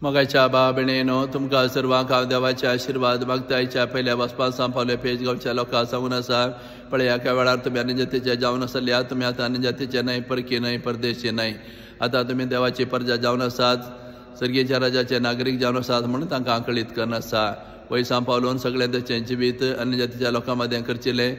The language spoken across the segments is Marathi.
मोगाच्या बा भयणेनो तुमकां सर्वांक हांव देवाचे आशिर्वाद मागतायच्या पयल्या वचपा सांपावले पेज गांवच्या लोकांक सांगून आसा पळय ह्या वेळार तुमी अन्यजातीचे जावन आसल्या तुमी आतां अन्यजातीचे न्हय परकी न्हय परदेशी न्हय आतां तुमी देवाची प्रजा जावन आसात सर्गेच्या राजाचे नागरीक जावन आसात म्हणून तांकां आंकळीत करनासा वय सांपावलोवन सगळें तेचें जिवीत अन्यजातीच्या लोकां मदें करचिलें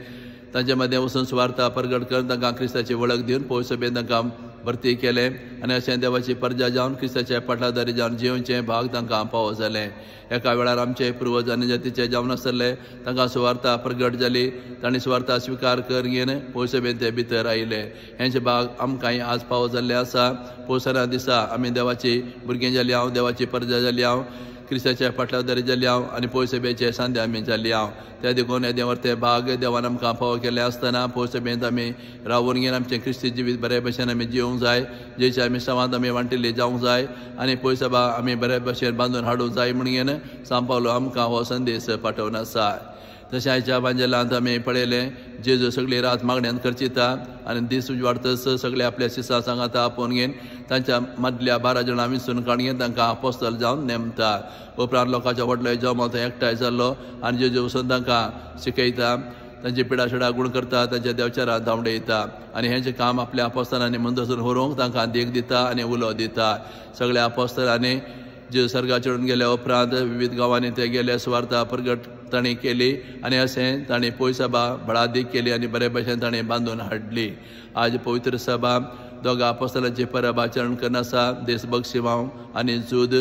तांचे मदें वचून सुवार्ता प्रगट करून तांकां क्रिस्ताची वळख दिवन पवित्र सभेन तांकां भरती केलें आनी अशें देवाची प्रजा जावन क्रिस्ताचे पाटलादारी जावन जिवचे भाग तांकां फावो जालें एका वेळार आमचे पुर्वज अन्यजातीचे जावन आसले तांकां सुवार्ता प्रगट जाली तांणी सुवार्ता स्विकार करून पवित्र सभेन ते भितर आयले हेंचे भाग आमकांय आज फावो जाल्ले आसा पौसरा दिसा आमी देवाची भुरगीं जालीं हांव देवाची प्रजा जाली हांव क्रिस्ताच्या पाटलादारी जाली हांव आनी पवित्र सभेचे सांदे आमी जाल्ली हांव त्या देखून येदें वर्ते भाग देवान आमकां फावो केले आसतना पवित्र सभेंत आमी रावून घेवन आमचें क्रिस्ती जिवीत बरे भशेन आमी जिवंक जाय जेच्या आमी संवाद आमी वांटिल्ली जावंक जाय आनी पवित्र सभा आमी बरे भशेन बांदून हाडूंक जाय म्हणून सांपावलो आमकां हो संदेश पाठोवन आसा तशें आयच्या बांजेलांत आमी पळयलें जेजू सगळी रात मागण्यांत खर्चिता आनी दीस उजवाडतच सगळे आपल्या शिसा सांगाता आपोवन घेवन तांच्या मदल्या 12 जाणां विंचून काडून तांकां अपोस्तल जावन नेमता उपरांत लोकांच्या व्हडलो जमो थंय एकठांय जाल्लो आनी जेजू वचून तांकां शिकयता तांची पिडाशिडा गूण करता तांच्या देवचारांत धांवडयता आनी हेंचें काम आपल्या अपोस्तलांनी मंदसून व्हरूंक तांकां देख दिता आनी उलो दिता सगळ्या अपोस्तलांनी जे सर्गा चडून गेल्या उपरांत विविध गांवांनी ते गेले सुवार्ता प्रगट तांणी केली आनी अशें तांणी पवित्र सभा बळादीक केली आनी बरे भशेन तांणी बांदून हाडली आज पवित्र सभा दोगा अपोस्तलांची परब आचरण करनासा देशभक्त शिवांव आनी जूद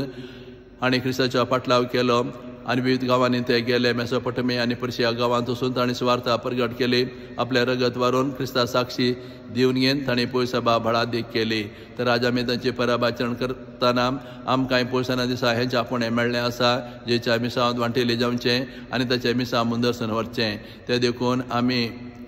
आनी क्रिस्ताचो पाटलाव केलो आनी विविध गांवांनी ते गेले मेसोपोटेमिया आनी पर्शिया गांवांत वचून तांणी सुवार्ता प्रगट केली आपले रगत व्हरून क्रिस्ता साक्षी दिवन घेवन तांणी पवित्र सभा बळादीक केली तर आज आमी तांची परब आचरण करतना आमकांय पौसाना दिसा हेंचे आपुणें मेळ्ळें आसा जेच्या मिसांत वांटिल्ली जावचें आनी ताचे मिसां मुंदरसून व्हरचें ते देखून आमी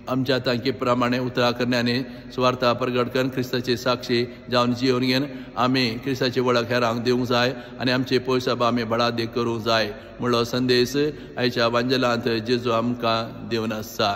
आमच्या तांकी प्रमाणे उतरां करण्यानी सुवार्ता प्रगट करून क्रिस्ताची साक्षी जावन जिवन घेवन आमी क्रिस्ताची वळख हेरांक दिवंक जाय आनी आमची पवित्र सभा आमी बळादीक करूंक जाय म्हणलो संदेश आयच्या वांजेलांत जेजू आमकां दिवन आसा